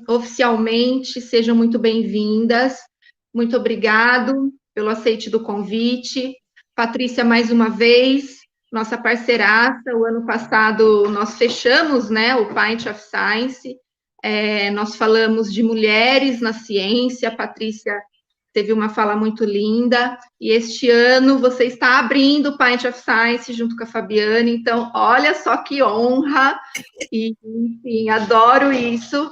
oficialmente, sejam muito bem-vindas. Muito obrigado pelo aceite do convite. Patrícia, mais uma vez, nossa parceiraça. O ano passado nós fechamos, né, o Pint of Science. Nós falamos de mulheres na ciência. A Patrícia teve uma fala muito linda, e este ano você está abrindo o Pint of Science junto com a Fabiane, então olha só que honra, e enfim, adoro isso.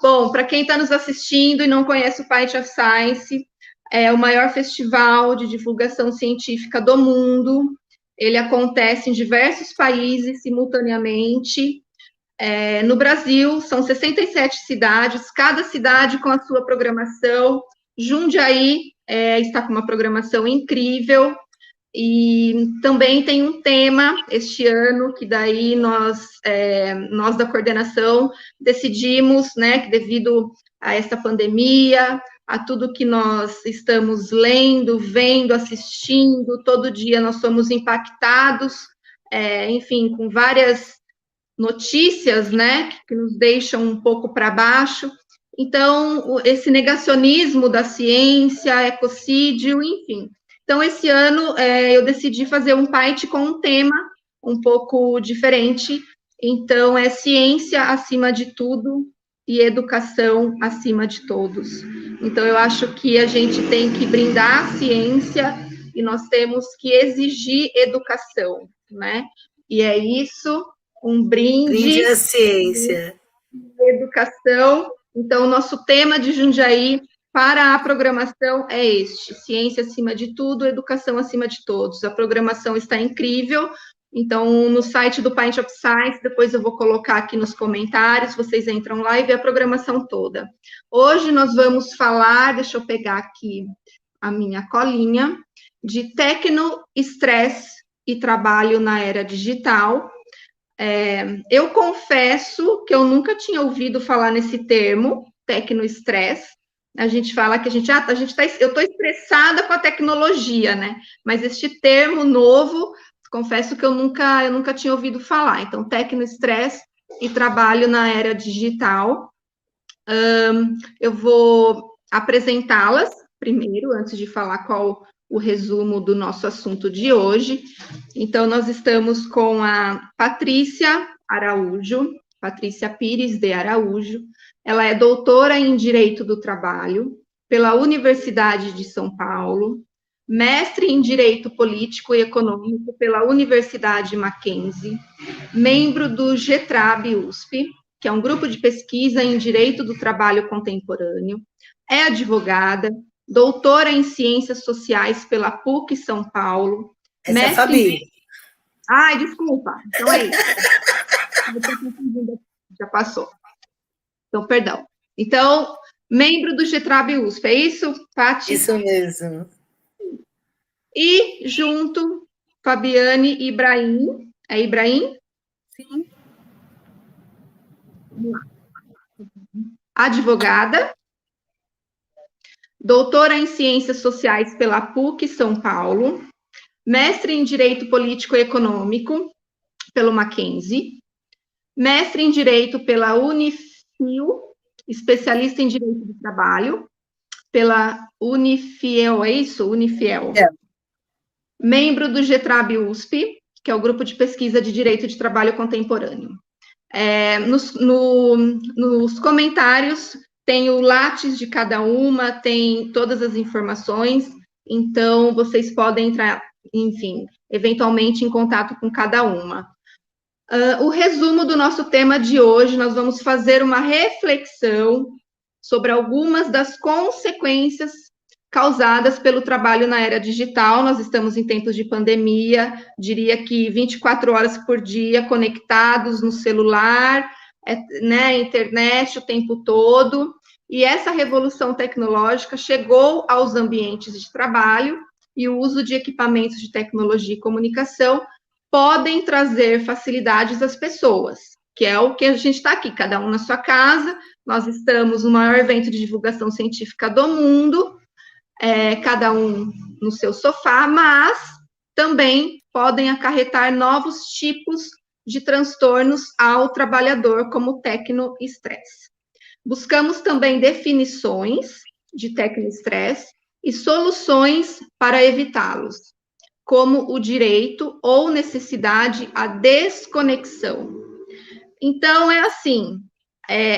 Bom, para quem está nos assistindo e não conhece o Pint of Science, é o maior festival de divulgação científica do mundo, ele acontece em diversos países simultaneamente. No Brasil, são 67 cidades, cada cidade com a sua programação. Jundiaí está com uma programação incrível, e também tem um tema este ano, que daí nós da coordenação decidimos, né, que devido a essa pandemia, a tudo que nós estamos lendo, vendo, assistindo, todo dia nós somos impactados, enfim, com várias notícias, né, que nos deixam um pouco para baixo. Então, esse negacionismo da ciência, ecocídio, enfim. Então, esse ano, eu decidi fazer um PAIT com um tema um pouco diferente. Então, é ciência acima de tudo e educação acima de todos. Então, eu acho que a gente tem que brindar a ciência e nós temos que exigir educação, né? E é isso, um brinde à ciência. Educação. Então, o nosso tema de Jundiaí para a programação é este: ciência acima de tudo, educação acima de todos. A programação está incrível. Então, no site do Pint of Science, depois eu vou colocar aqui nos comentários, vocês entram lá e vê a programação toda. Hoje nós vamos falar, deixa eu pegar aqui a minha colinha, de tecnoestresse e trabalho na era digital. Eu confesso que eu nunca tinha ouvido falar nesse termo, tecnoestresse. A gente fala que eu estou estressada com a tecnologia, né? Mas este termo novo, confesso que eu nunca tinha ouvido falar. Então, tecnoestresse e trabalho na era digital. Eu vou apresentá-las primeiro, antes de falar qual o resumo do nosso assunto de hoje. Então, nós estamos com a Patrícia Araújo, Patrícia Pires de Araújo. Ela é doutora em Direito do Trabalho pela Universidade de São Paulo, mestre em Direito Político e Econômico pela Universidade Mackenzie, membro do GETRAB USP, que é um grupo de pesquisa em Direito do Trabalho Contemporâneo, é advogada, doutora em Ciências Sociais pela PUC São Paulo. Essa é a Fabi. Ai, desculpa. Então é isso. Já passou. Então, perdão. Então, membro do GETRAB USP, é isso, Paty? Isso mesmo. E junto, Fabiane Ibrahim. É Ibrahim? Sim. Advogada, doutora em Ciências Sociais pela PUC São Paulo, mestre em Direito Político e Econômico pelo Mackenzie, mestre em Direito pela Unifiel, especialista em Direito do Trabalho pela Unifiel, é isso? Unifiel. É. Membro do GETRAB USP, que é o grupo de pesquisa de Direito de Trabalho Contemporâneo. Nos comentários tem o Lattes de cada uma, tem todas as informações, então vocês podem entrar, enfim, eventualmente em contato com cada uma. O resumo do nosso tema de hoje, nós vamos fazer uma reflexão sobre algumas das consequências causadas pelo trabalho na era digital. Nós estamos em tempos de pandemia, diria que 24 horas por dia conectados no celular, né, internet o tempo todo, e essa revolução tecnológica chegou aos ambientes de trabalho, e o uso de equipamentos de tecnologia e comunicação podem trazer facilidades às pessoas, que é o que a gente está aqui, cada um na sua casa. Nós estamos no maior evento de divulgação científica do mundo, cada um no seu sofá, mas também podem acarretar novos tipos de transtornos ao trabalhador, como o tecnoestresse. Buscamos também definições de tecnoestresse e soluções para evitá-los, como o direito ou necessidade à desconexão. Então, é assim,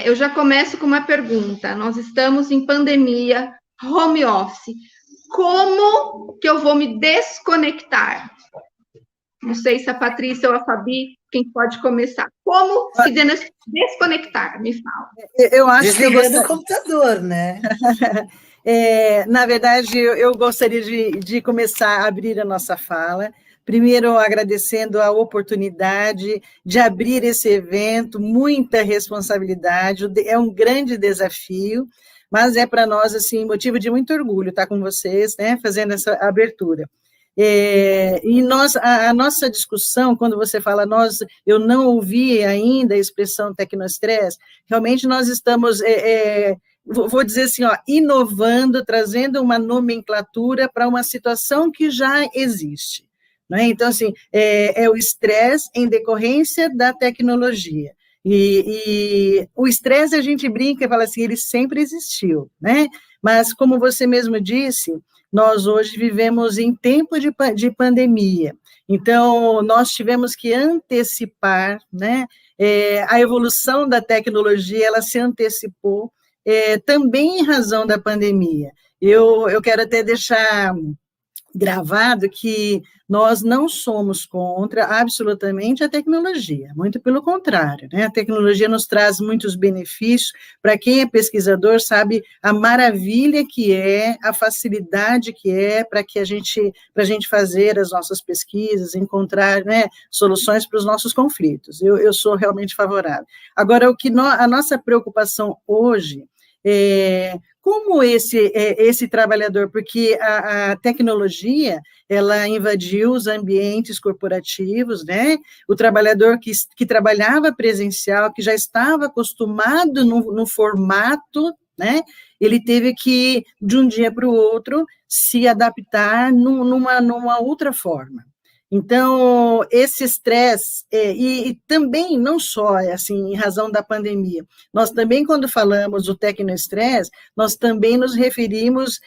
eu já começo com uma pergunta. Nós estamos em pandemia, home office. Como que eu vou me desconectar? Não sei se a Patrícia ou a Fabi, quem pode começar. Como se desconectar? Me fala. Eu acho Desligando o computador, né? Na verdade, eu gostaria de começar a abrir a nossa fala, primeiro agradecendo a oportunidade de abrir esse evento, muita responsabilidade, é um grande desafio, mas é para nós, assim, motivo de muito orgulho estar com vocês, né, fazendo essa abertura. E a nossa discussão, quando você fala nós, eu não ouvi ainda a expressão tecnoestresse, realmente nós estamos, vou dizer assim, inovando, trazendo uma nomenclatura para uma situação que já existe. Né? Então, assim, é o estresse em decorrência da tecnologia. E o estresse, a gente brinca e fala assim, ele sempre existiu, né? Mas, como você mesmo disse, nós hoje vivemos em tempo de pandemia, então nós tivemos que antecipar, né, a evolução da tecnologia, ela se antecipou, também em razão da pandemia. Eu quero até deixar gravado que nós não somos contra absolutamente a tecnologia, muito pelo contrário, né? A tecnologia nos traz muitos benefícios, para quem é pesquisador sabe a maravilha que é, a facilidade que é para a gente fazer as nossas pesquisas, encontrar, né, soluções para os nossos conflitos. Eu sou realmente favorável. Agora, a nossa preocupação hoje como esse trabalhador, porque a tecnologia, ela invadiu os ambientes corporativos, né? O trabalhador que trabalhava presencial, que já estava acostumado no formato, né? Ele teve que, de um dia para o outro, se adaptar numa outra forma. Então, esse estresse, e também, não só, assim, em razão da pandemia, nós também, quando falamos do tecnoestresse, nós também nos referimos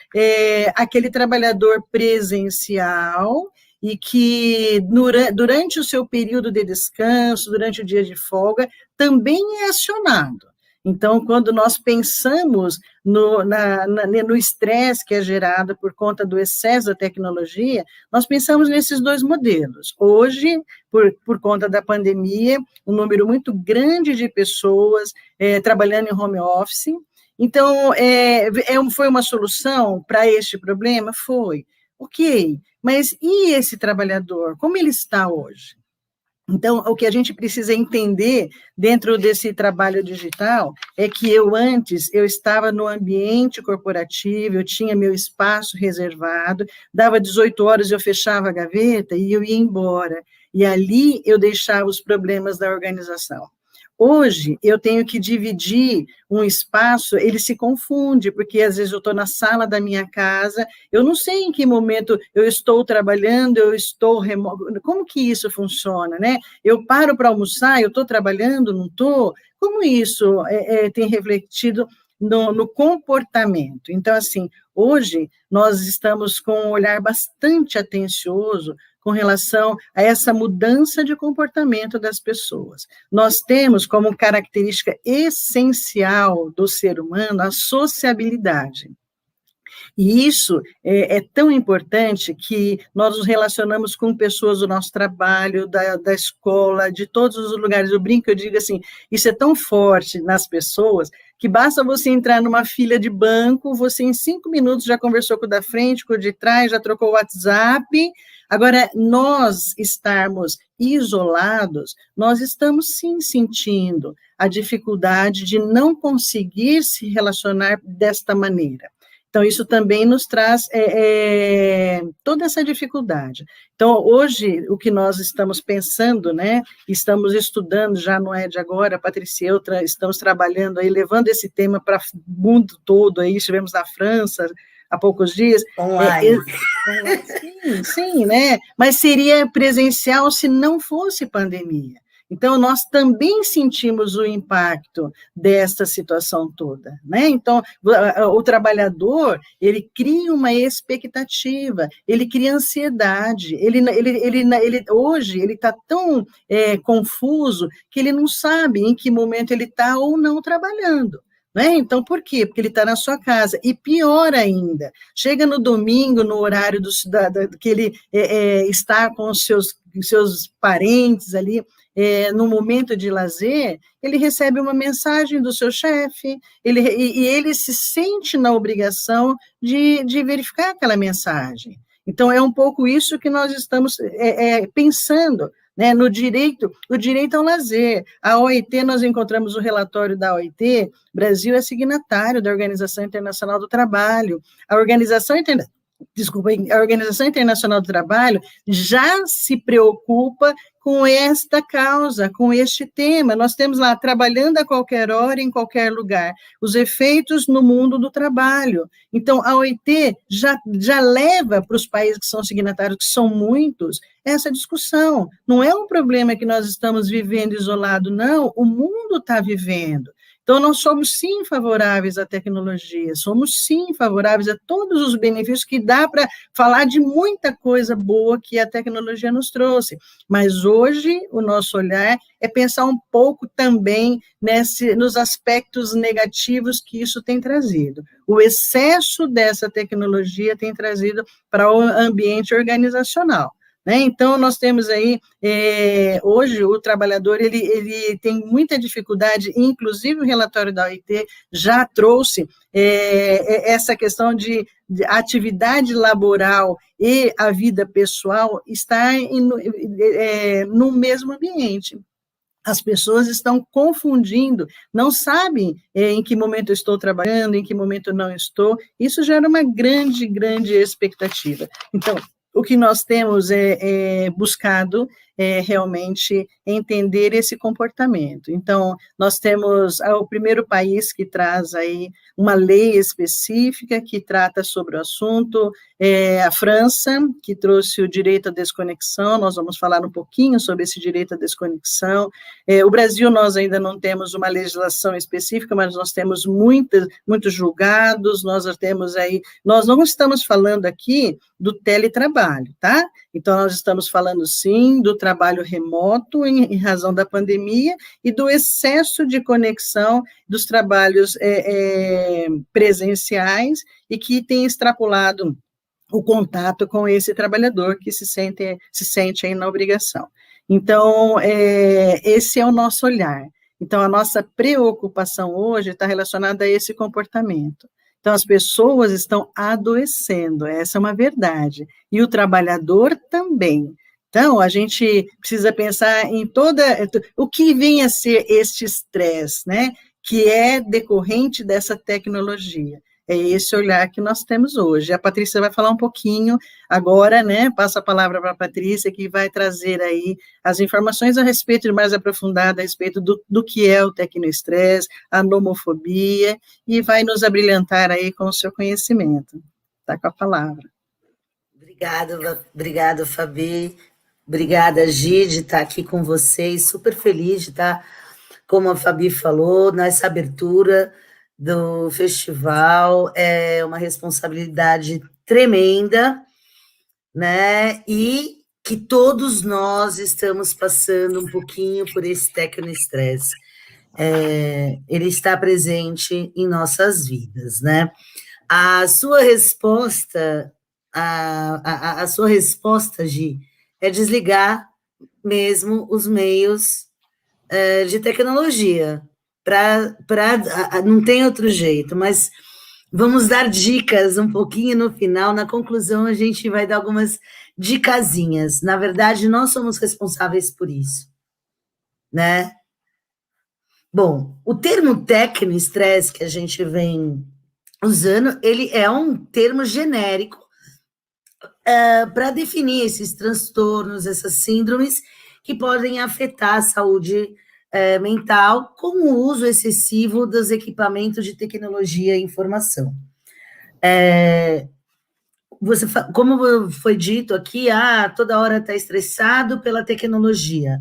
àquele trabalhador presencial e que, durante o seu período de descanso, durante o dia de folga, também é acionado. Então, quando nós pensamos no estresse que é gerado por conta do excesso da tecnologia, nós pensamos nesses dois modelos. Hoje, por conta da pandemia, um número muito grande de pessoas trabalhando em home office. Então, foi uma solução para este problema? Foi. Ok, mas e esse trabalhador? Como ele está hoje? Então, o que a gente precisa entender dentro desse trabalho digital é que antes, eu estava no ambiente corporativo, eu tinha meu espaço reservado, dava 18 horas, eu fechava a gaveta e eu ia embora. E ali eu deixava os problemas da organização. Hoje, eu tenho que dividir um espaço, ele se confunde, porque às vezes eu estou na sala da minha casa, eu não sei em que momento eu estou trabalhando, eu estou remoto, como que isso funciona, né? Eu paro para almoçar, eu estou trabalhando, não estou? Como isso tem refletido no comportamento? Então, assim, hoje nós estamos com um olhar bastante atencioso com relação a essa mudança de comportamento das pessoas. Nós temos como característica essencial do ser humano a sociabilidade. E isso é tão importante que nós nos relacionamos com pessoas do nosso trabalho, da escola, de todos os lugares. Eu brinco, eu digo assim, isso é tão forte nas pessoas que basta você entrar numa fila de banco, você em 5 minutos já conversou com o da frente, com o de trás, já trocou o WhatsApp. Agora, nós estarmos isolados, nós estamos sim sentindo a dificuldade de não conseguir se relacionar desta maneira. Então, isso também nos traz toda essa dificuldade. Então, hoje, o que nós estamos pensando, né, estamos estudando, já não é de agora, Patrícia e eu estamos trabalhando aí, levando esse tema para o mundo todo, aí estivemos na França há poucos dias. Online. Sim, né, mas seria presencial se não fosse pandemia. Então, nós também sentimos o impacto desta situação toda, né? Então, o trabalhador, ele cria uma expectativa, ele cria ansiedade, hoje, ele está tão confuso que ele não sabe em que momento ele está ou não trabalhando. Né? Então, por quê? Porque ele está na sua casa. E pior ainda, chega no domingo, no horário que ele está com os seus parentes ali, no momento de lazer, ele recebe uma mensagem do seu chefe, e ele se sente na obrigação de verificar aquela mensagem. Então, é um pouco isso que nós estamos pensando, né, no direito, o direito ao lazer. A OIT, nós encontramos o relatório da OIT, Brasil é signatário da Organização Internacional do Trabalho. A Organização Internacional do Trabalho já se preocupa com esta causa, com este tema. Nós temos lá, trabalhando a qualquer hora, em qualquer lugar, os efeitos no mundo do trabalho. Então, a OIT já leva para os países que são signatários, que são muitos, essa discussão. Não é um problema que nós estamos vivendo isolado, não, o mundo está vivendo. Então, nós somos, sim, favoráveis à tecnologia, somos, sim, favoráveis a todos os benefícios que dá para falar de muita coisa boa que a tecnologia nos trouxe. Mas hoje, o nosso olhar é pensar um pouco também nos aspectos negativos que isso tem trazido. O excesso dessa tecnologia tem trazido para o ambiente organizacional. Então, nós temos aí, hoje, o trabalhador, ele tem muita dificuldade, inclusive o relatório da OIT já trouxe essa questão de atividade laboral e a vida pessoal estar no mesmo ambiente. As pessoas estão confundindo, não sabem em que momento eu estou trabalhando, em que momento eu não estou, isso gera uma grande, grande expectativa. Então, o que nós temos buscado realmente entender esse comportamento. Então, nós temos o primeiro país que traz aí uma lei específica que trata sobre o assunto, a França, que trouxe o direito à desconexão, nós vamos falar um pouquinho sobre esse direito à desconexão. O Brasil, nós ainda não temos uma legislação específica, mas nós temos muitos julgados, nós não estamos falando aqui do teletrabalho, tá? Então, nós estamos falando, sim, do trabalho remoto em razão da pandemia e do excesso de conexão dos trabalhos presenciais e que tem extrapolado o contato com esse trabalhador que se sente aí na obrigação. Então, esse é o nosso olhar. Então, a nossa preocupação hoje está relacionada a esse comportamento. Então, as pessoas estão adoecendo, essa é uma verdade, e o trabalhador também. Então, a gente precisa pensar em o que vem a ser este estresse, né, que é decorrente dessa tecnologia. É esse olhar que nós temos hoje. A Patrícia vai falar um pouquinho agora, né? Passo a palavra para a Patrícia, que vai trazer aí as informações a respeito, mais aprofundada, a respeito do que é o tecnoestresse, a nomofobia, e vai nos abrilhantar aí com o seu conhecimento. Está com a palavra. Obrigado, Fabi. Obrigada, Gi, de estar aqui com vocês. Super feliz de estar, como a Fabi falou, nessa abertura do festival, é uma responsabilidade tremenda, né, e que todos nós estamos passando um pouquinho por esse tecnoestresse. Ele está presente em nossas vidas, né. A sua resposta, Gi, é desligar mesmo os meios de tecnologia, não tem outro jeito, mas vamos dar dicas um pouquinho no final, na conclusão a gente vai dar algumas dicasinhas. Na verdade, nós somos responsáveis por isso, né? Bom, o termo tecnoestresse que a gente vem usando, ele é um termo genérico para definir esses transtornos, essas síndromes que podem afetar a saúde mental com o uso excessivo dos equipamentos de tecnologia e informação. Como foi dito aqui, toda hora está estressado pela tecnologia,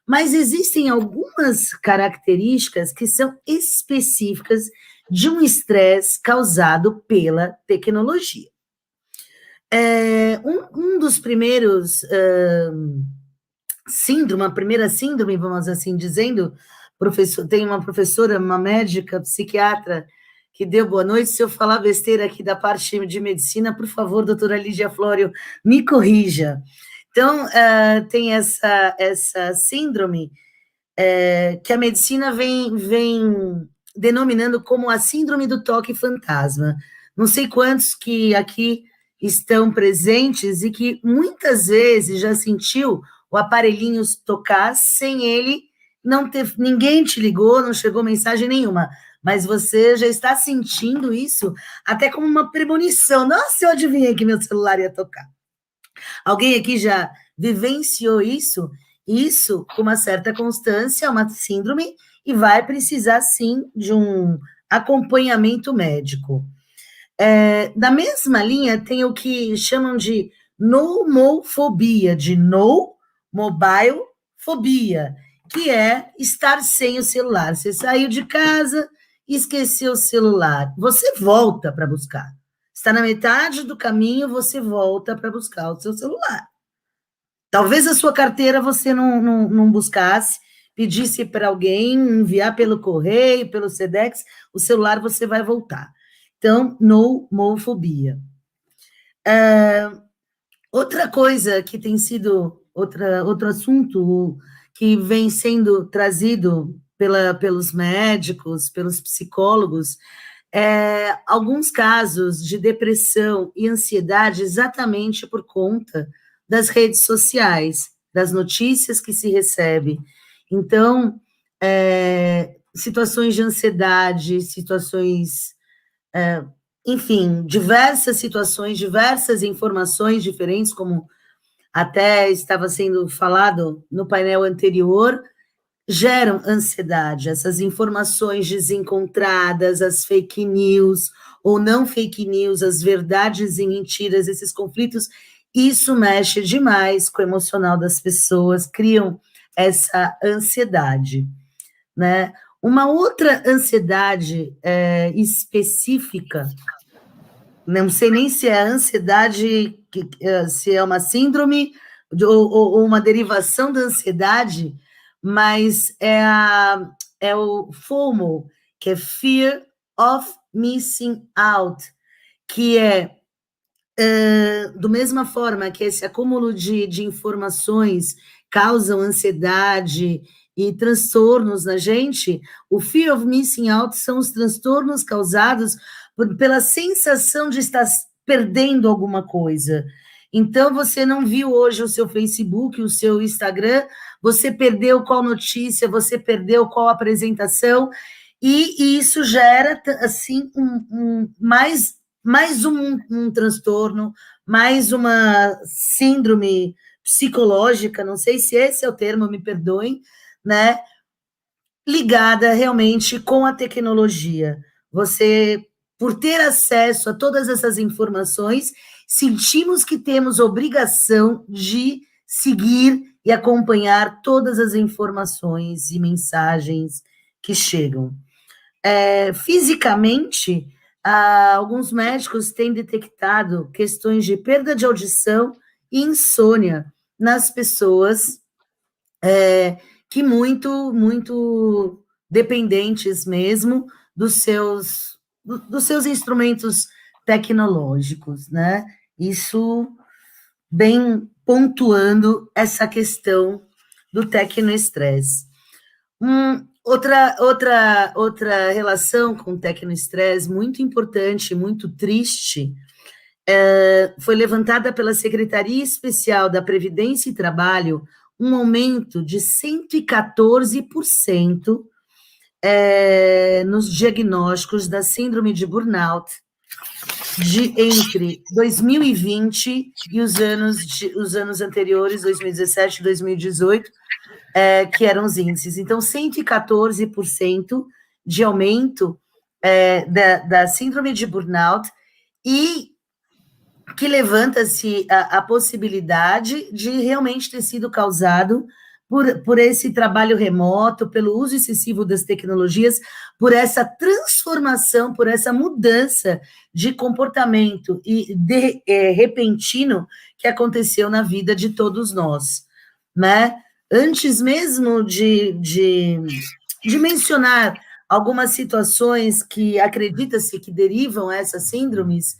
Mas existem algumas características que são específicas de um estresse causado pela tecnologia. Um dos primeiros síndrome, a primeira síndrome, vamos assim dizendo, tem uma professora, uma médica, psiquiatra, que deu boa noite. Se eu falar besteira aqui da parte de medicina, por favor, doutora Lígia Flório, me corrija. Então, tem essa síndrome que a medicina vem denominando como a síndrome do toque fantasma. Não sei quantos que aqui estão presentes e que muitas vezes já sentiu o aparelhinho tocar sem ele não ter, ninguém te ligou, não chegou mensagem nenhuma, mas você já está sentindo isso até como uma premonição. Nossa, eu adivinhei que meu celular ia tocar. Alguém aqui já vivenciou isso? Isso, com uma certa constância, é uma síndrome e vai precisar, sim, de um acompanhamento médico. Na mesma linha, tem o que chamam de nomofobia, de no mobile fobia, que é estar sem o celular. Você saiu de casa, esqueceu o celular, você volta para buscar. Está na metade do caminho, você volta para buscar o seu celular. Talvez a sua carteira você não buscasse, pedisse para alguém enviar pelo correio, pelo Sedex, o celular você vai voltar. Então, nomofobia. Outra coisa que tem sido, outro assunto que vem sendo trazido pelos médicos, pelos psicólogos, alguns casos de depressão e ansiedade exatamente por conta das redes sociais, das notícias que se recebe. Então, situações de ansiedade, situações, enfim, diversas situações, diversas informações diferentes, como até estava sendo falado no painel anterior, geram ansiedade. Essas informações desencontradas, as fake news, ou não fake news, as verdades e mentiras, esses conflitos, isso mexe demais com o emocional das pessoas, criam essa ansiedade, né? Uma outra ansiedade específica, não sei nem se é ansiedade, se é uma síndrome ou uma derivação da ansiedade, mas é o FOMO, que é Fear of Missing Out, que do mesma forma que esse acúmulo de informações causam ansiedade e transtornos na gente, o Fear of Missing Out são os transtornos causados pela sensação de estar perdendo alguma coisa. Então, você não viu hoje o seu Facebook, o seu Instagram, você perdeu qual notícia, você perdeu qual apresentação, e isso gera, assim, mais um transtorno, mais uma síndrome psicológica, não sei se esse é o termo, me perdoem, né? Ligada realmente com a tecnologia. Você, por ter acesso a todas essas informações, sentimos que temos obrigação de seguir e acompanhar todas as informações e mensagens que chegam. Fisicamente, alguns médicos têm detectado questões de perda de audição e insônia nas pessoas que muito dependentes mesmo dos seus instrumentos tecnológicos, né? Isso bem pontuando essa questão do tecnoestresse. Outra relação com o tecnoestresse muito importante, muito triste, foi levantada pela Secretaria Especial da Previdência e Trabalho um aumento de 114% nos diagnósticos da síndrome de burnout entre 2020 e os anos anteriores, 2017 e 2018, que eram os índices. Então, 114% de aumento da síndrome de burnout, e que levanta-se a possibilidade de realmente ter sido causado por esse trabalho remoto, pelo uso excessivo das tecnologias, por essa transformação, por essa mudança de comportamento e repentino que aconteceu na vida de todos nós, né? Antes mesmo de mencionar algumas situações que acredita-se que derivam essas síndromes,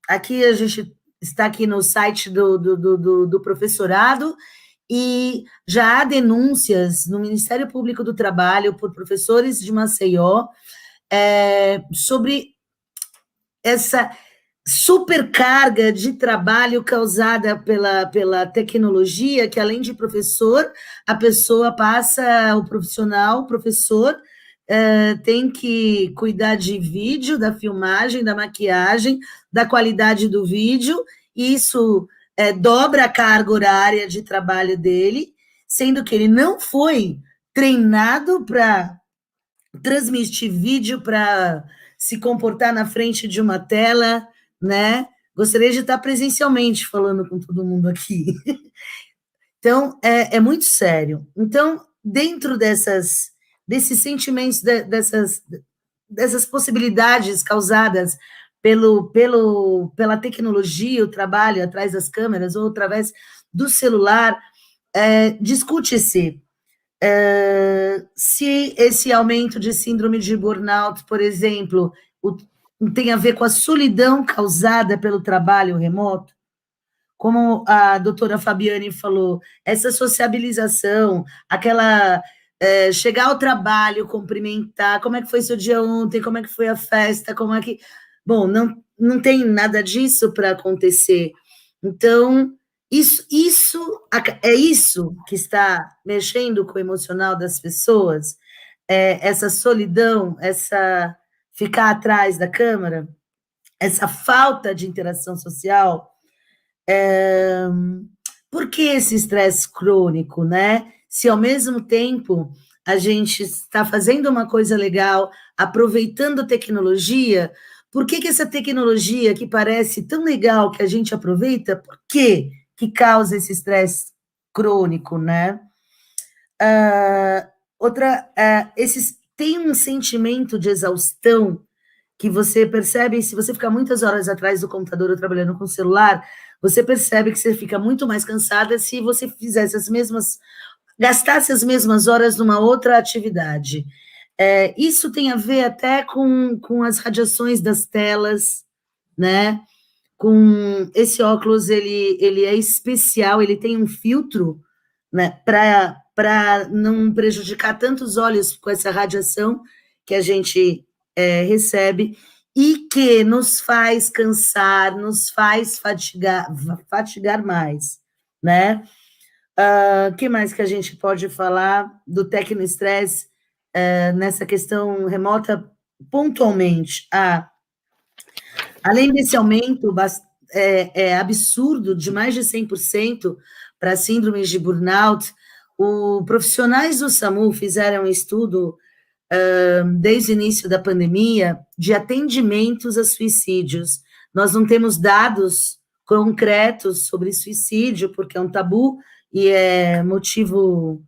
aqui a gente está aqui no site do professorado, e já há denúncias no Ministério Público do Trabalho por professores de Maceió sobre essa supercarga de trabalho causada pela tecnologia, que além de professor, a pessoa passa, o professor, tem que cuidar de vídeo, da filmagem, da maquiagem, da qualidade do vídeo, e isso dobra a carga horária de trabalho dele, sendo que ele não foi treinado para transmitir vídeo, para se comportar na frente de uma tela, né? Gostaria de estar presencialmente falando com todo mundo aqui. Então, é muito sério. Então, dentro desses sentimentos, dessas possibilidades causadas pela tecnologia, o trabalho atrás das câmeras ou através do celular, discute-se se esse aumento de síndrome de burnout, por exemplo, tem a ver com a solidão causada pelo trabalho remoto. Como a doutora Fabiane falou, essa sociabilização, aquela chegar ao trabalho, cumprimentar, como é que foi seu dia ontem, como é que foi a festa, como é que... Bom, não tem nada disso para acontecer. Então, isso que está mexendo com o emocional das pessoas, essa solidão, essa ficar atrás da câmera, essa falta de interação social. Por que esse estresse crônico, né? Se ao mesmo tempo a gente está fazendo uma coisa legal, aproveitando a tecnologia, por que essa tecnologia que parece tão legal que a gente aproveita, por que causa esse estresse crônico, né? Tem um sentimento de exaustão que você percebe, se você ficar muitas horas atrás do computador ou trabalhando com o celular, você percebe que você fica muito mais cansada se você fizesse gastasse as mesmas horas numa outra atividade. Isso tem a ver até com as radiações das telas, né? Com esse óculos, ele é especial, ele tem um filtro, né, para não prejudicar tanto os olhos com essa radiação que a gente recebe, e que nos faz cansar, nos faz fatigar mais, né? O que mais que a gente pode falar do tecnoestresse nessa questão remota pontualmente? Além desse aumento absurdo de mais de 100% para síndromes de burnout, profissionais do SAMU fizeram um estudo desde o início da pandemia de atendimentos a suicídios. Nós não temos dados concretos sobre suicídio, porque é um tabu e é motivo,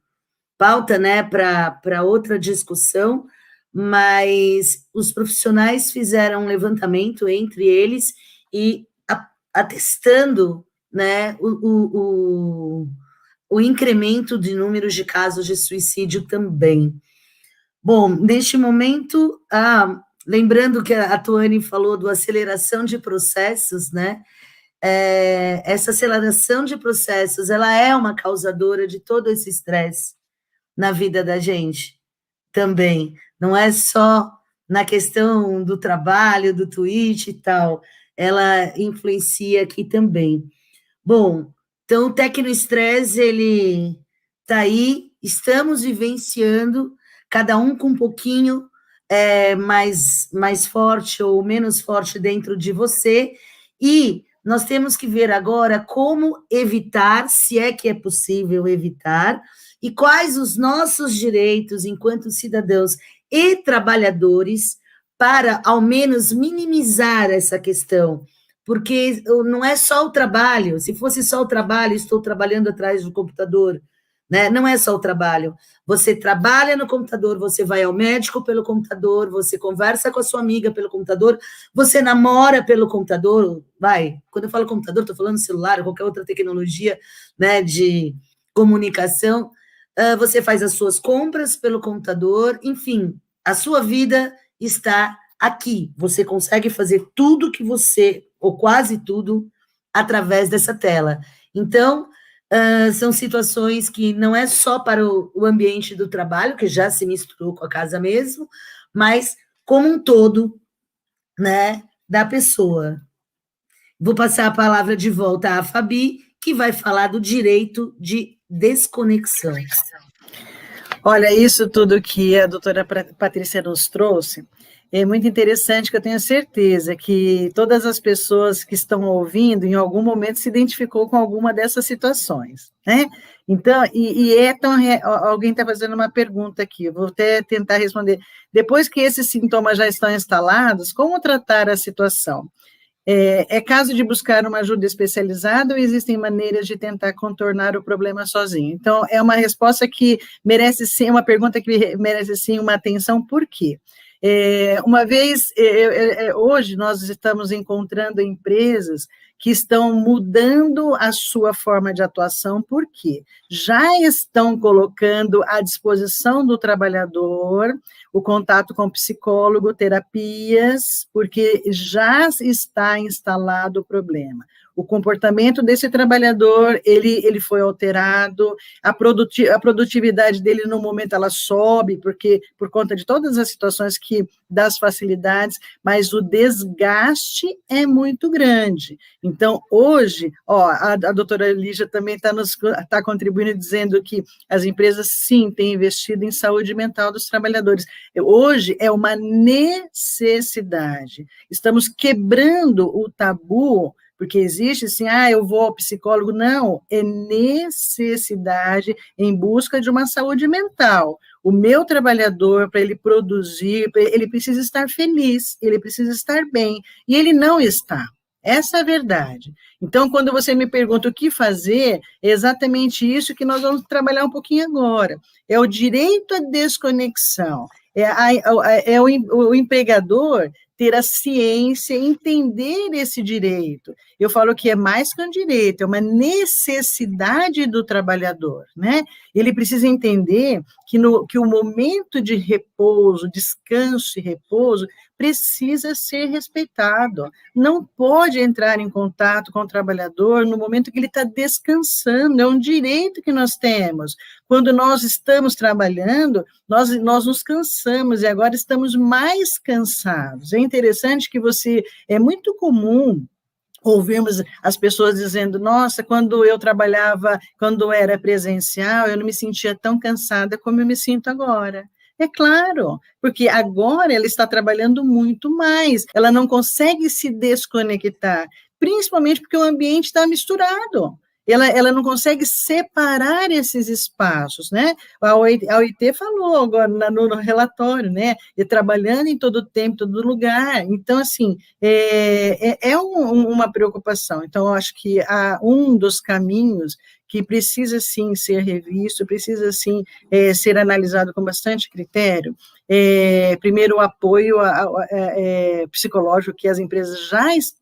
pauta, né, para outra discussão, mas os profissionais fizeram um levantamento entre eles e atestando, né, o incremento de números de casos de suicídio também. Bom, neste momento, lembrando que a Tuane falou do aceleração de processos, né? Essa aceleração de processos, ela é uma causadora de todo esse estresse na vida da gente também. Não é só na questão do trabalho, do tweet e tal, ela influencia aqui também. Bom, então o tecnoestresse, ele está aí, estamos vivenciando, cada um com um pouquinho mais forte ou menos forte dentro de você, e nós temos que ver agora como evitar, se é que é possível evitar, e quais os nossos direitos enquanto cidadãos e trabalhadores para, ao menos, minimizar essa questão, porque não é só o trabalho, se fosse só o trabalho, estou trabalhando atrás do computador, né? Não é só o trabalho. Você trabalha no computador, você vai ao médico pelo computador, você conversa com a sua amiga pelo computador, você namora pelo computador, vai. Quando eu falo computador, estou falando celular, qualquer outra tecnologia, né, de comunicação. Você faz as suas compras pelo computador, enfim, a sua vida está aqui. Você consegue fazer tudo que você, ou quase tudo, através dessa tela. Então, são situações que não é só para o ambiente do trabalho, que já se misturou com a casa mesmo, mas como um todo, né, da pessoa. Vou passar a palavra de volta à Fabi, que vai falar do direito de desconexão. Olha, isso tudo que a doutora Patrícia nos trouxe é muito interessante, que eu tenho certeza que todas as pessoas que estão ouvindo, em algum momento, se identificou com alguma dessas situações, né? Então, alguém está fazendo uma pergunta aqui, eu vou até tentar responder. Depois que esses sintomas já estão instalados, como tratar a situação? É caso de buscar uma ajuda especializada ou existem maneiras de tentar contornar o problema sozinho? Então, é uma resposta que merece sim, uma pergunta que merece sim uma atenção, por quê? Hoje nós estamos encontrando empresas que estão mudando a sua forma de atuação, porque já estão colocando à disposição do trabalhador o contato com psicólogo, terapias, porque já está instalado o problema. O comportamento desse trabalhador, ele foi alterado, a produtividade dele, no momento, ela sobe, porque por conta de todas as situações das facilidades, mas o desgaste é muito grande. Então, hoje, a doutora Lígia também está contribuindo, dizendo que as empresas, sim, têm investido em saúde mental dos trabalhadores. Hoje é uma necessidade. Estamos quebrando o tabu, porque existe assim, eu vou ao psicólogo. Não, é necessidade em busca de uma saúde mental. O meu trabalhador, para ele produzir, ele precisa estar feliz, ele precisa estar bem, e ele não está. Essa é a verdade. Então, quando você me pergunta o que fazer, é exatamente isso que nós vamos trabalhar um pouquinho agora. É o direito à desconexão, o empregador ter a ciência, entender esse direito. Eu falo que é mais que um direito, é uma necessidade do trabalhador, né? Ele precisa entender que o momento de repouso, descanso e repouso precisa ser respeitado. Não pode entrar em contato com o trabalhador no momento que ele está descansando, é um direito que nós temos. Quando nós estamos trabalhando, nós nos cansamos e agora estamos mais cansados. É interessante que é muito comum ouvirmos as pessoas dizendo, nossa, quando eu trabalhava, quando era presencial, eu não me sentia tão cansada como eu me sinto agora. É claro, porque agora ela está trabalhando muito mais, ela não consegue se desconectar, principalmente porque o ambiente está misturado. Ela não consegue separar esses espaços, né? A OIT falou agora no relatório, né? E trabalhando em todo tempo, todo lugar. Então, assim, uma preocupação. Então, eu acho que um dos caminhos que precisa, sim, ser revisto, precisa, sim, ser analisado com bastante critério. Primeiro, o apoio psicológico, que as empresas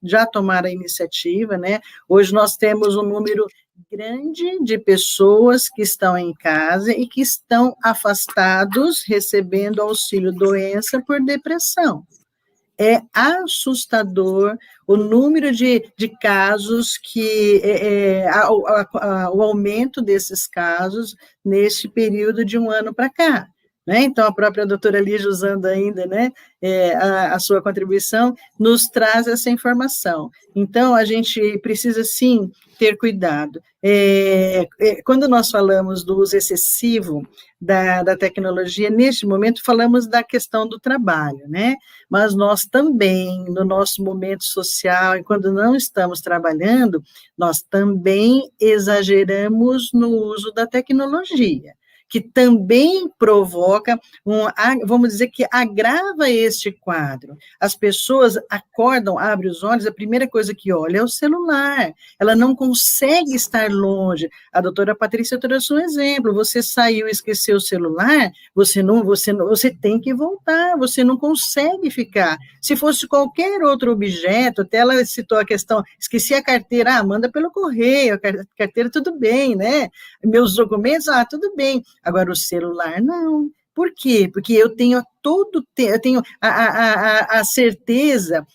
já tomaram a iniciativa, né? Hoje nós temos um número grande de pessoas que estão em casa e que estão afastados, recebendo auxílio-doença por depressão. É assustador o número de casos o aumento desses casos neste período de um ano para cá. Né? Então, a própria doutora Lígia, usando ainda, né, a sua contribuição, nos traz essa informação. Então, a gente precisa, sim, ter cuidado. Quando nós falamos do uso excessivo da tecnologia, neste momento, falamos da questão do trabalho, né? Mas nós também, no nosso momento social, e quando não estamos trabalhando, nós também exageramos no uso da tecnologia. que também provoca, vamos dizer que agrava este quadro. As pessoas acordam, abrem os olhos, a primeira coisa que olha é o celular, ela não consegue estar longe. A doutora Patrícia trouxe um exemplo, você saiu e esqueceu o celular, você tem que voltar, você não consegue ficar. Se fosse qualquer outro objeto, até ela citou a questão, esqueci a carteira, manda pelo correio, a carteira tudo bem, né? Meus documentos, tudo bem. Agora o celular, não. Por quê? Porque eu tenho eu tenho a certeza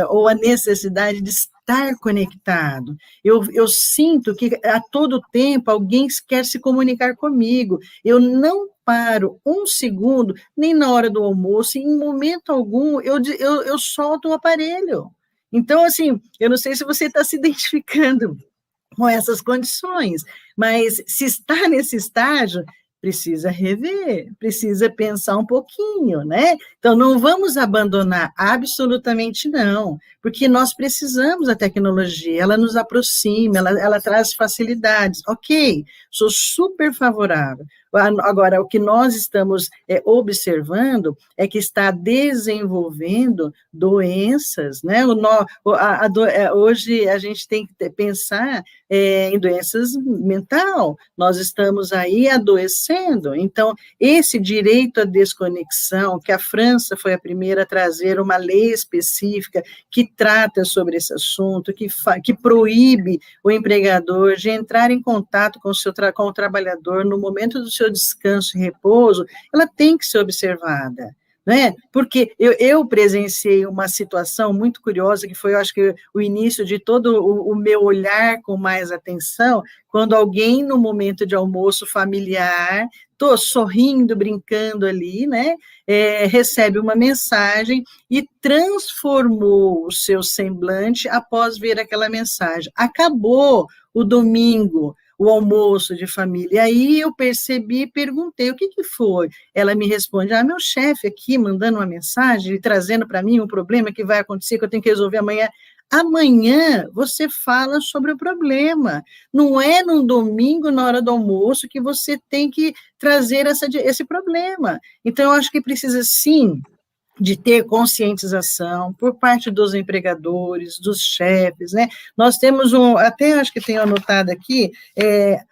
ou a necessidade de estar conectado. Eu sinto que a todo tempo alguém quer se comunicar comigo. Eu não paro um segundo, nem na hora do almoço, em momento algum eu solto o aparelho. Então, assim, eu não sei se você está se identificando com essas condições, mas se está nesse estágio, precisa rever, precisa pensar um pouquinho, né? Então, não vamos abandonar, absolutamente não, porque nós precisamos da tecnologia, ela nos aproxima, ela traz facilidades, ok, sou super favorável. Agora, o que nós estamos observando é que está desenvolvendo doenças, né? Hoje a gente tem que pensar em doenças mental, nós estamos aí adoecendo, então esse direito à desconexão, que a França foi a primeira a trazer uma lei específica que trata sobre esse assunto, que proíbe o empregador de entrar em contato com o trabalhador no momento do seu descanso e repouso, ela tem que ser observada. Né? Porque eu presenciei uma situação muito curiosa, que foi, eu acho que, o início de todo o meu olhar com mais atenção, quando alguém, no momento de almoço familiar, estou sorrindo, brincando ali, né? Recebe uma mensagem e transformou o seu semblante após ver aquela mensagem. Acabou o domingo, o almoço de família. E aí eu percebi, perguntei, o que foi? Ela me responde, meu chefe aqui mandando uma mensagem e trazendo para mim um problema que vai acontecer, que eu tenho que resolver amanhã. Amanhã você fala sobre o problema. Não é num domingo, na hora do almoço, que você tem que trazer esse problema. Então, eu acho que precisa, sim, de ter conscientização por parte dos empregadores, dos chefes, né? Nós temos até acho que tenho anotado aqui,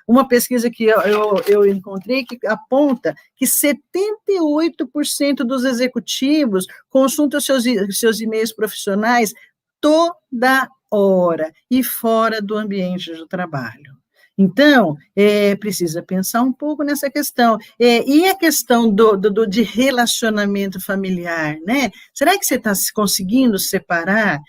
uma pesquisa que eu encontrei que aponta que 78% dos executivos consultam seus e-mails profissionais toda hora e fora do ambiente de trabalho. Então, precisa pensar um pouco nessa questão. E a questão de relacionamento familiar, né? Será que você está conseguindo separar?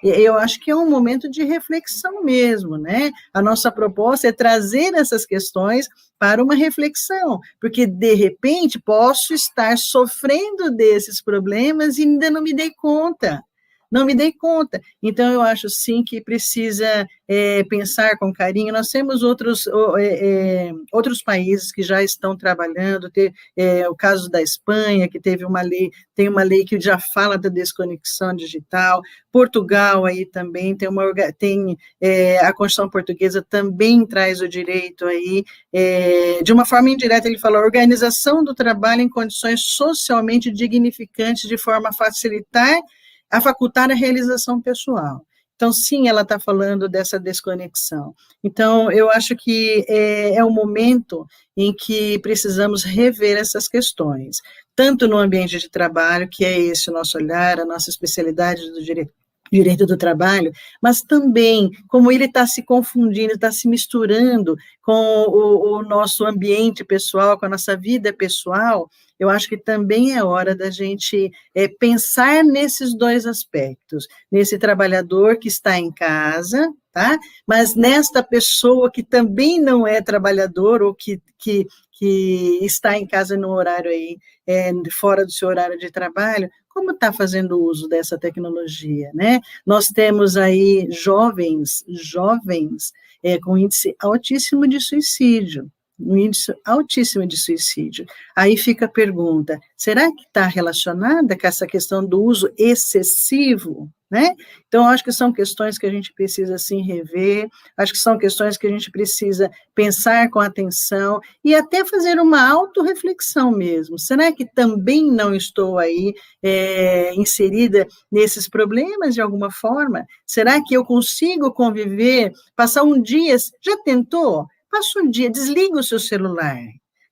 Eu acho que é um momento de reflexão mesmo, né? A nossa proposta é trazer essas questões para uma reflexão, porque, de repente, posso estar sofrendo desses problemas e ainda não me dei conta. Não me dei conta. Então, eu acho, sim, que precisa pensar com carinho. Nós temos outros países que já estão trabalhando, o caso da Espanha, que tem uma lei que já fala da desconexão digital. Portugal aí também tem a Constituição Portuguesa também traz o direito aí, de uma forma indireta, ele fala, organização do trabalho em condições socialmente dignificantes, de forma a facultar a realização pessoal. Então, sim, ela está falando dessa desconexão. Então, eu acho que é um momento em que precisamos rever essas questões, tanto no ambiente de trabalho, que é esse o nosso olhar, a nossa especialidade do direito do trabalho, mas também como ele está se confundindo, está se misturando com o nosso ambiente pessoal, com a nossa vida pessoal. Eu acho que também é hora da gente pensar nesses dois aspectos, nesse trabalhador que está em casa, tá? Mas nesta pessoa que também não é trabalhador ou que está em casa no horário aí, fora do seu horário de trabalho, como está fazendo uso dessa tecnologia, né? Nós temos aí jovens com índice altíssimo de suicídio. um índice altíssimo de suicídio. Aí fica a pergunta, será que está relacionada com essa questão do uso excessivo, né? Então, acho que são questões que a gente precisa, sim, rever, acho que são questões que a gente precisa pensar com atenção e até fazer uma autorreflexão mesmo. Será que também não estou aí inserida nesses problemas de alguma forma? Será que eu consigo conviver, passar um dia, já tentou? Passa um dia, desliga o seu celular,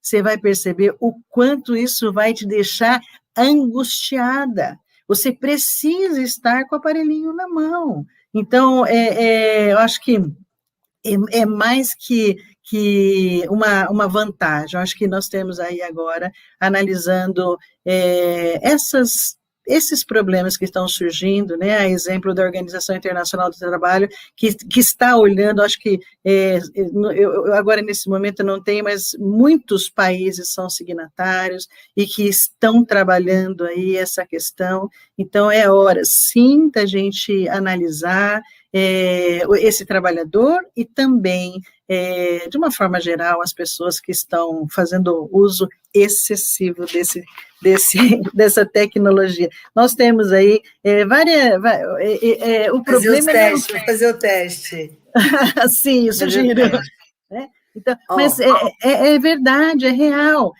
você vai perceber o quanto isso vai te deixar angustiada. Você precisa estar com o aparelhinho na mão. Então, eu acho que é mais que uma vantagem. Eu acho que nós temos aí agora, analisando esses problemas que estão surgindo, né, a exemplo da Organização Internacional do Trabalho, que está olhando, acho que, eu agora nesse momento não tenho, mas muitos países são signatários e que estão trabalhando aí essa questão, então é hora, sim, da gente analisar esse trabalhador e também, de uma forma geral, as pessoas que estão fazendo uso excessivo dessa tecnologia. Nós temos aí o problema... Vou fazer o teste. Sim, sugiro. Né? Então, mas é verdade, é real.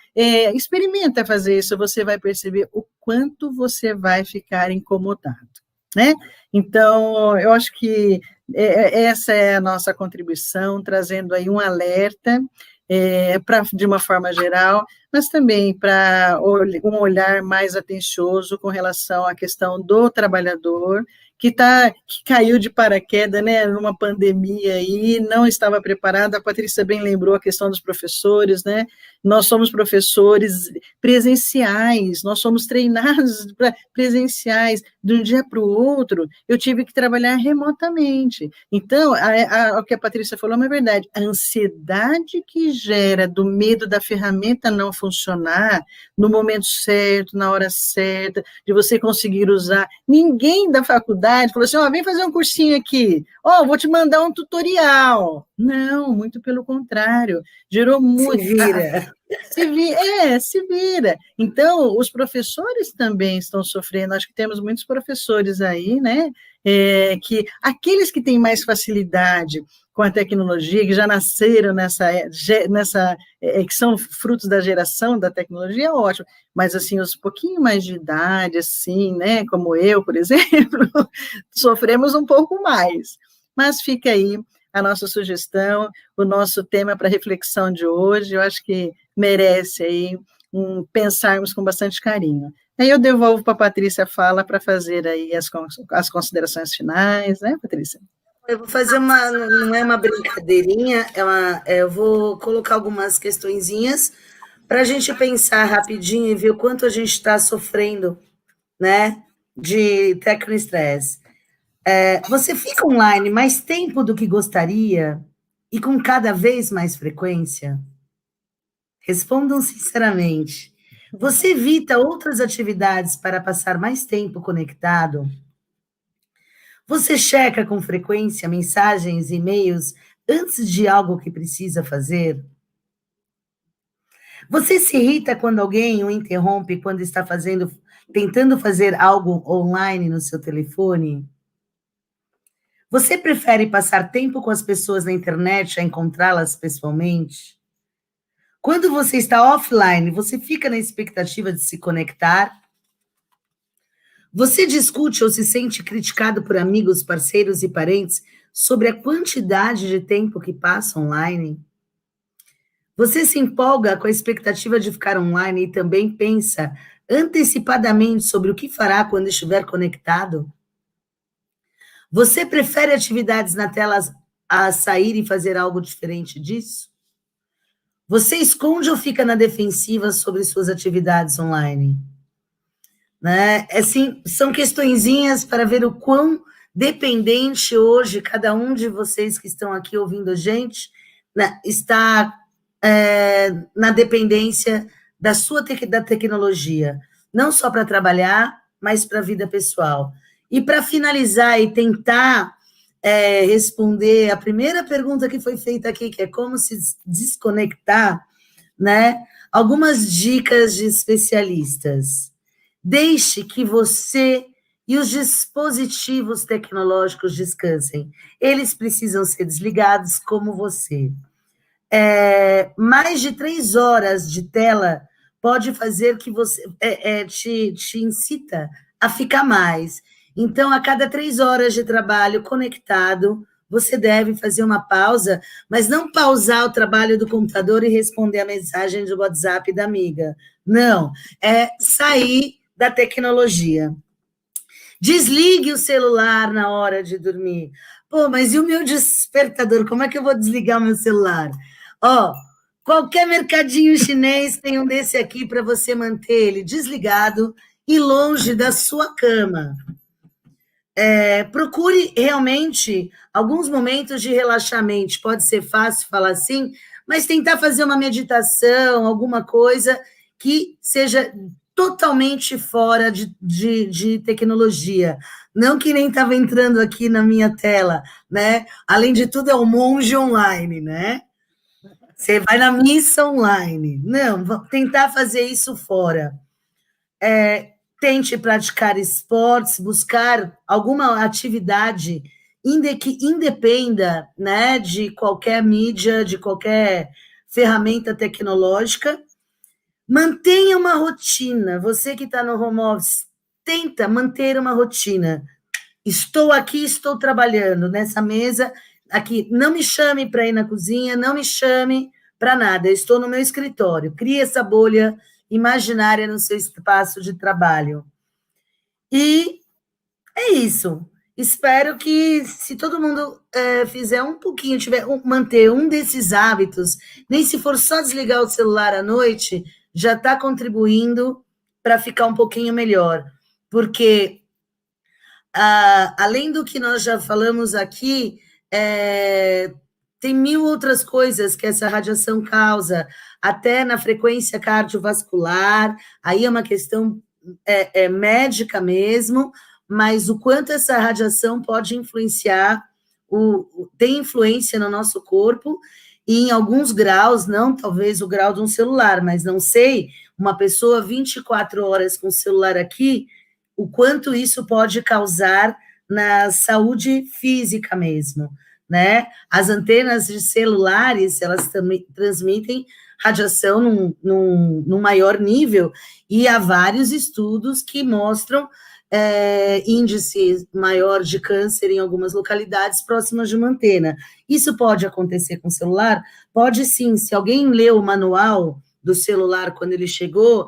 Experimenta fazer isso, você vai perceber o quanto você vai ficar incomodado. Né? Então, eu acho que essa é a nossa contribuição, trazendo aí um alerta, de uma forma geral, mas também para um olhar mais atencioso com relação à questão do trabalhador, que caiu de paraquedas, né, numa pandemia aí, não estava preparado. A Patrícia bem lembrou a questão dos professores, né? Nós somos professores presenciais, nós somos treinados para presenciais. De um dia para o outro, eu tive que trabalhar remotamente. Então, o que a Patrícia falou é verdade. A ansiedade que gera do medo da ferramenta não funcionar no momento certo, na hora certa, de você conseguir usar. Ninguém da faculdade falou assim, vem fazer um cursinho aqui, vou te mandar um tutorial. Não, muito pelo contrário, gerou muito... Se vira. Então, os professores também estão sofrendo, acho que temos muitos professores aí, né, que aqueles que têm mais facilidade com a tecnologia, que já nasceram que são frutos da geração da tecnologia, ótimo, mas, assim, os pouquinho mais de idade, assim, né, como eu, por exemplo, sofremos um pouco mais, mas fica aí a nossa sugestão, o nosso tema para reflexão de hoje, eu acho que merece aí pensarmos com bastante carinho. Aí eu devolvo para a Patrícia a fala para fazer aí as considerações finais, né, Patrícia? Eu vou fazer não é uma brincadeirinha, eu vou colocar algumas questõezinhas para a gente pensar rapidinho e ver o quanto a gente está sofrendo, né, de tecnoestresse. Você fica online mais tempo do que gostaria e com cada vez mais frequência? Respondam sinceramente. Você evita outras atividades para passar mais tempo conectado? Você checa com frequência mensagens e e-mails antes de algo que precisa fazer? Você se irrita quando alguém o interrompe quando está tentando fazer algo online no seu telefone? Você prefere passar tempo com as pessoas na internet a encontrá-las pessoalmente? Quando você está offline, você fica na expectativa de se conectar? Você discute ou se sente criticado por amigos, parceiros e parentes sobre a quantidade de tempo que passa online? Você se empolga com a expectativa de ficar online e também pensa antecipadamente sobre o que fará quando estiver conectado? Você prefere atividades na tela a sair e fazer algo diferente disso? Você esconde ou fica na defensiva sobre suas atividades online? Né? Assim, são questõezinhas para ver o quão dependente hoje cada um de vocês que estão aqui ouvindo a gente, né, está na dependência da tecnologia, não só para trabalhar, mas para a vida pessoal. E para finalizar e tentar responder a primeira pergunta que foi feita aqui, que é como se desconectar, né? Algumas dicas de especialistas. Deixe que você e os dispositivos tecnológicos descansem. Eles precisam ser desligados como você. Mais de 3 horas de tela pode fazer que você te incita a ficar mais. Então, a cada 3 horas de trabalho conectado, você deve fazer uma pausa, mas não pausar o trabalho do computador e responder a mensagem do WhatsApp da amiga. Não, é sair da tecnologia. Desligue o celular na hora de dormir. Pô, mas e o meu despertador? Como é que eu vou desligar o meu celular? Qualquer mercadinho chinês tem um desse aqui para você manter ele desligado e longe da sua cama. Procure realmente alguns momentos de relaxamento. Pode ser fácil falar assim, mas tentar fazer uma meditação, alguma coisa que seja totalmente fora de tecnologia. Não que nem estava entrando aqui na minha tela, né? Além de tudo, é um monge online, né? Você vai na missa online. Não, tentar fazer isso fora. Tente praticar esportes, buscar alguma atividade que independa, né, de qualquer mídia, de qualquer ferramenta tecnológica. Mantenha uma rotina. Você que está no home office, tenta manter uma rotina. Estou aqui, estou trabalhando nessa mesa aqui. Não me chame para ir na cozinha, não me chame para nada. Eu estou no meu escritório. Crie essa bolha imaginária no seu espaço de trabalho. E é isso. Espero que, se todo mundo fizer um pouquinho, manter um desses hábitos, nem se for só desligar o celular à noite, já está contribuindo para ficar um pouquinho melhor. Porque, além do que nós já falamos aqui, tem 1000 outras coisas que essa radiação causa, até na frequência cardiovascular, aí é uma questão médica mesmo, mas o quanto essa radiação pode influenciar, tem influência no nosso corpo, e em alguns graus, não talvez o grau de um celular, mas não sei, uma pessoa 24 horas com o celular aqui, o quanto isso pode causar na saúde física mesmo, né? As antenas de celulares, elas também transmitem radiação num maior nível, e há vários estudos que mostram índice maior de câncer em algumas localidades próximas de uma antena. Isso pode acontecer com o celular? Pode sim. Se alguém leu o manual do celular quando ele chegou,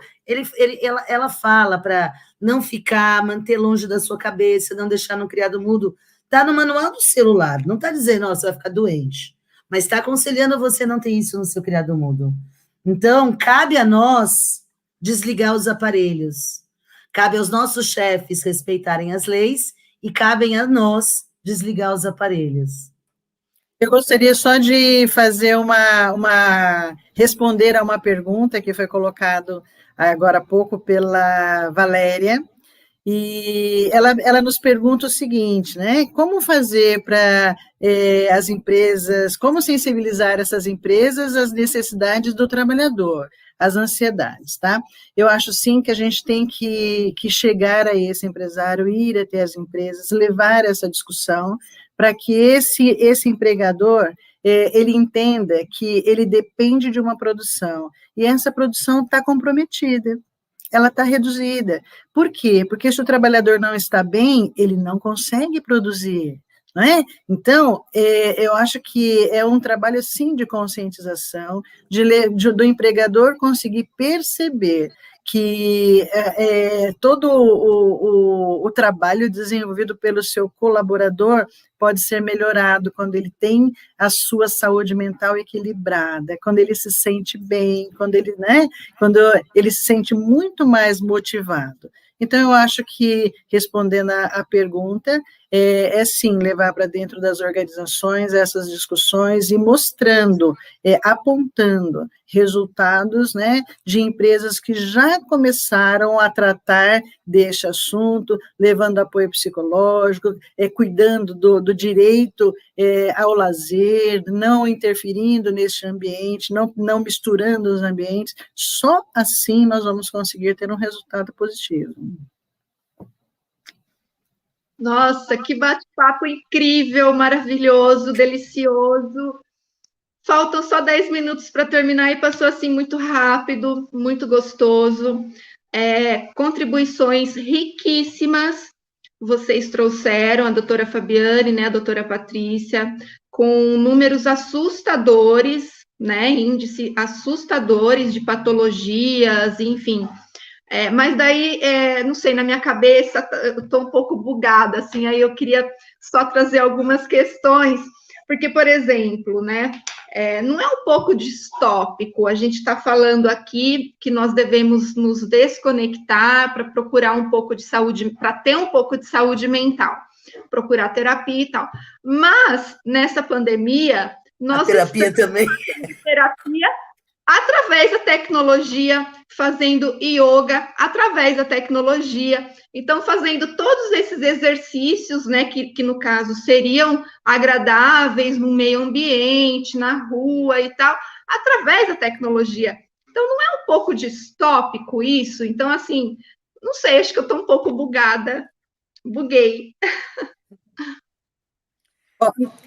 ela fala para não ficar, manter longe da sua cabeça, não deixar no criado mudo. Está no manual do celular, não está dizendo, você vai ficar doente, mas está aconselhando você não ter isso no seu criado mudo. Então, cabe a nós desligar os aparelhos. Cabe aos nossos chefes respeitarem as leis e cabem a nós desligar os aparelhos. Eu gostaria só de fazer responder a uma pergunta que foi colocada agora há pouco pela Valéria, e ela nos pergunta o seguinte, né? Como fazer para as empresas, como sensibilizar essas empresas às necessidades do trabalhador, às ansiedades, tá? Eu acho, sim, que a gente tem que chegar a esse empresário, ir até as empresas, levar essa discussão para que esse empregador, ele entenda que ele depende de uma produção, e essa produção está comprometida, ela está reduzida. Por quê? Porque se o trabalhador não está bem, ele não consegue produzir, não é? Então, eu acho que é um trabalho, sim, de conscientização, do empregador conseguir perceber que todo o trabalho desenvolvido pelo seu colaborador pode ser melhorado quando ele tem a sua saúde mental equilibrada, quando ele se sente bem, quando ele se sente muito mais motivado. Então, eu acho que, respondendo à pergunta, sim, levar para dentro das organizações essas discussões e mostrando, apontando resultados, né, de empresas que já começaram a tratar deste assunto, levando apoio psicológico, cuidando do direito ao lazer, não interferindo nesse ambiente, não misturando os ambientes. Só assim nós vamos conseguir ter um resultado positivo. Nossa, que bate-papo incrível, maravilhoso, delicioso. Faltam só 10 minutos para terminar e passou assim muito rápido, muito gostoso. Contribuições riquíssimas vocês trouxeram, a doutora Fabiane, né, a doutora Patrícia, com números assustadores, né, índices assustadores de patologias, enfim. Mas daí, não sei, na minha cabeça, eu estou um pouco bugada, assim, aí eu queria só trazer algumas questões, porque, por exemplo, né, não é um pouco distópico, a gente está falando aqui que nós devemos nos desconectar para procurar um pouco de saúde, para ter um pouco de saúde mental, procurar terapia e tal, mas, nessa pandemia, nós... A terapia também. Terapia através da tecnologia, fazendo yoga através da tecnologia, então fazendo todos esses exercícios, né, que no caso seriam agradáveis no meio ambiente, na rua e tal, através da tecnologia. Então não é um pouco distópico isso? Então, assim, não sei, acho que eu estou um pouco bugada, buguei.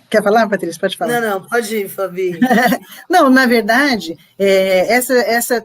Quer falar, Patrícia? Pode falar. Não, pode ir, Fabi. Não, na verdade,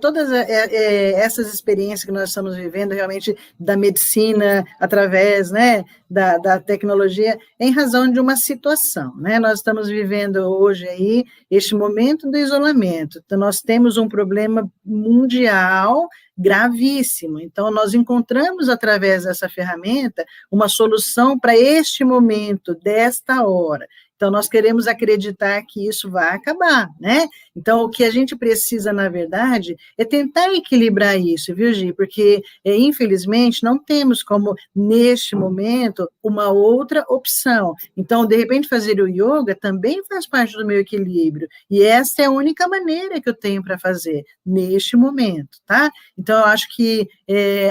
todas essas experiências que nós estamos vivendo, realmente, da medicina, através, né, da tecnologia, em razão de uma situação, né? Nós estamos vivendo hoje aí este momento do isolamento. Então, nós temos um problema mundial gravíssimo. Então, nós encontramos, através dessa ferramenta, uma solução para este momento, desta hora. Então, nós queremos acreditar que isso vai acabar, né? Então, o que a gente precisa, na verdade, é tentar equilibrar isso, viu, Gi? Porque, infelizmente, não temos como, neste momento, uma outra opção. Então, de repente, fazer o yoga também faz parte do meu equilíbrio. E essa é a única maneira que eu tenho para fazer, neste momento, tá? Então, eu acho que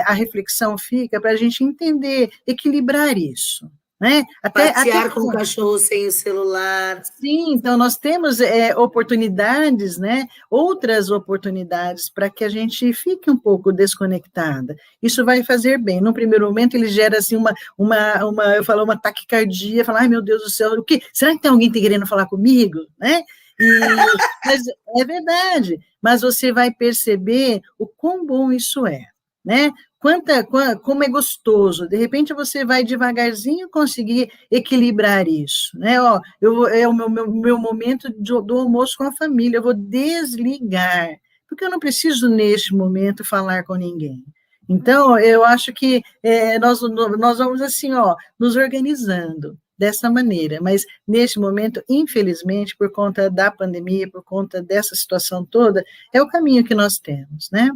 a reflexão fica para a gente entender, equilibrar isso. Né? Passear com o cachorro sem o celular. Sim, então nós temos oportunidades, né? Outras oportunidades para que a gente fique um pouco desconectada. Isso vai fazer bem. No primeiro momento ele gera assim eu falo uma taquicardia, falar, ai meu Deus do céu, o quê? Será que tem alguém querendo falar comigo, né? Mas é verdade. Mas você vai perceber o quão bom isso é, né? Como é gostoso, de repente você vai devagarzinho conseguir equilibrar isso, né? É o meu momento do almoço com a família, eu vou desligar, porque eu não preciso, neste momento, falar com ninguém. Então, eu acho que nós vamos assim, nos organizando dessa maneira, mas neste momento, infelizmente, por conta da pandemia, por conta dessa situação toda, é o caminho que nós temos, né?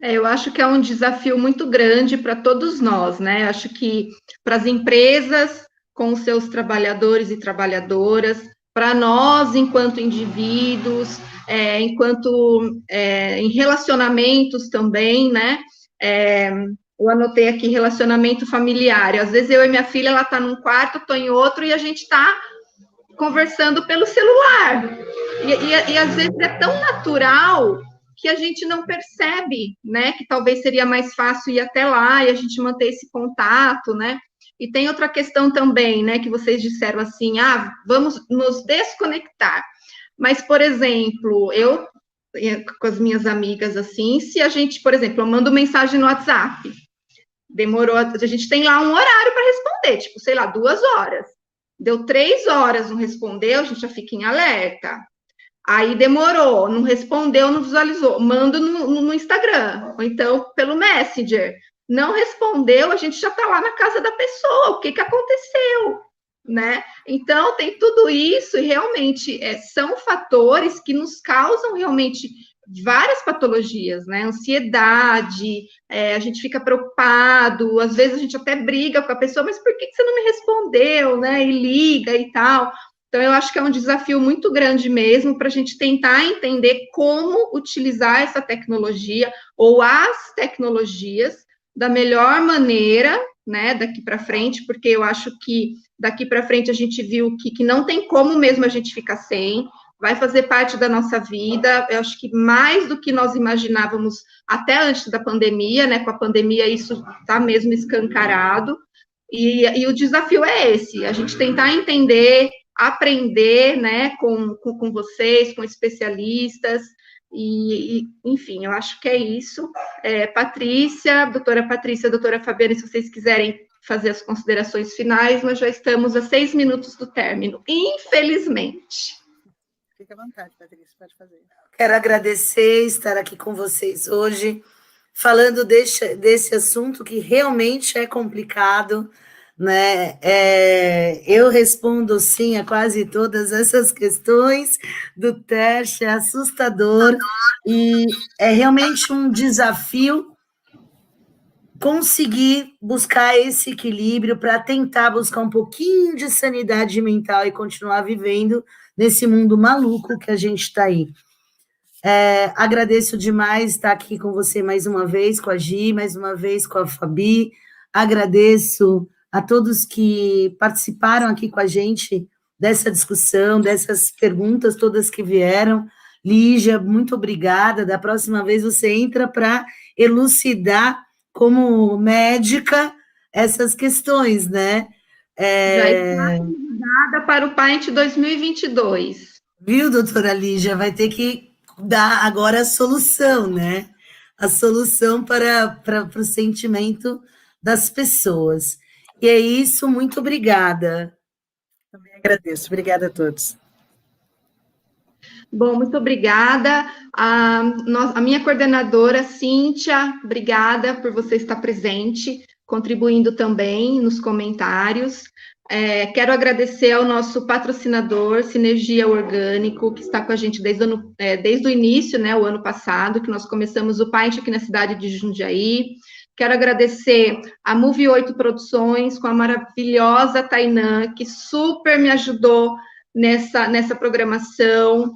Eu acho que é um desafio muito grande para todos nós, né? Acho que para as empresas, com os seus trabalhadores e trabalhadoras, para nós, enquanto indivíduos, em relacionamentos também, né? Eu anotei aqui relacionamento familiar. Às vezes eu e minha filha, ela está num quarto, estou em outro, e a gente está conversando pelo celular. E às vezes é tão natural que a gente não percebe, né, que talvez seria mais fácil ir até lá e a gente manter esse contato, né, e tem outra questão também, né, que vocês disseram assim, vamos nos desconectar, mas, por exemplo, eu, com as minhas amigas, assim, se a gente, por exemplo, eu mando mensagem no WhatsApp, demorou, a gente tem lá um horário para responder, tipo, sei lá, 2 horas, deu 3 horas, não respondeu, a gente já fica em alerta. Aí demorou, não respondeu, não visualizou, manda no Instagram, ou então pelo Messenger. Não respondeu, a gente já está lá na casa da pessoa, o que aconteceu, né? Então, tem tudo isso e realmente são fatores que nos causam realmente várias patologias, né? Ansiedade, a gente fica preocupado, às vezes a gente até briga com a pessoa, mas por que você não me respondeu, né? E liga e tal. Então, eu acho que é um desafio muito grande mesmo para a gente tentar entender como utilizar essa tecnologia ou as tecnologias da melhor maneira, né, daqui para frente, porque eu acho que daqui para frente a gente viu que não tem como mesmo a gente ficar sem, vai fazer parte da nossa vida, eu acho que mais do que nós imaginávamos até antes da pandemia, né, com a pandemia isso está mesmo escancarado, e o desafio é esse, a gente tentar entender, aprender, né, com vocês, com especialistas, enfim, eu acho que é isso. Patrícia, doutora Fabiana, se vocês quiserem fazer as considerações finais, nós já estamos a 6 minutos do término, infelizmente. Fique à vontade, Patrícia, pode fazer. Quero agradecer estar aqui com vocês hoje, falando desse assunto que realmente é complicado, né? Eu respondo sim a quase todas essas questões do teste, é assustador, e é realmente um desafio conseguir buscar esse equilíbrio para tentar buscar um pouquinho de sanidade mental e continuar vivendo nesse mundo maluco que a gente está aí. Agradeço demais estar aqui com você mais uma vez, com a Gi, mais uma vez com a Fabi. Agradeço a todos que participaram aqui com a gente dessa discussão, dessas perguntas todas que vieram. Lígia, muito obrigada. Da próxima vez você entra para elucidar, como médica, essas questões, né? Já está convidada para o PAINT 2022. Viu, doutora Lígia? Vai ter que dar agora a solução, né? A solução para o sentimento das pessoas. E é isso, muito obrigada. Também agradeço. Obrigada a todos. Bom, muito obrigada. A minha coordenadora, Cíntia, obrigada por você estar presente, contribuindo também nos comentários. Quero agradecer ao nosso patrocinador, Sinergia Orgânico, que está com a gente desde o início, né, o ano passado, que nós começamos o PAINT aqui na cidade de Jundiaí. Quero agradecer a Move 8 Produções, com a maravilhosa Tainã, que super me ajudou nessa programação,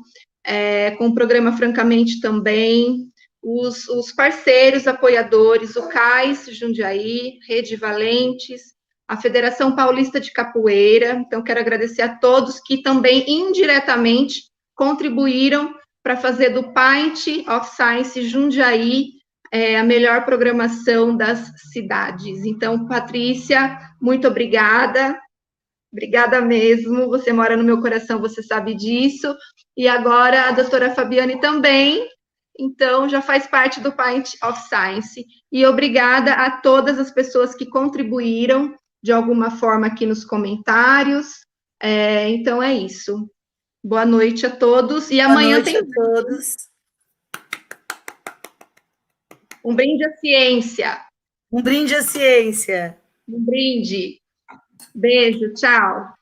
com o programa Francamente também, os parceiros apoiadores, o CAIS Jundiaí, Rede Valentes, a Federação Paulista de Capoeira. Então, quero agradecer a todos que também indiretamente contribuíram para fazer do PAINT of Science Jundiaí a melhor programação das cidades. Então, Patrícia, muito obrigada. Obrigada mesmo, você mora no meu coração, você sabe disso. E agora a doutora Fabiane também, então já faz parte do PAINT of Science. E obrigada a todas as pessoas que contribuíram de alguma forma aqui nos comentários. Então é isso. Boa noite a todos. E amanhã tem. Boa noite a todos. Um brinde à ciência. Um brinde à ciência. Um brinde. Beijo, tchau.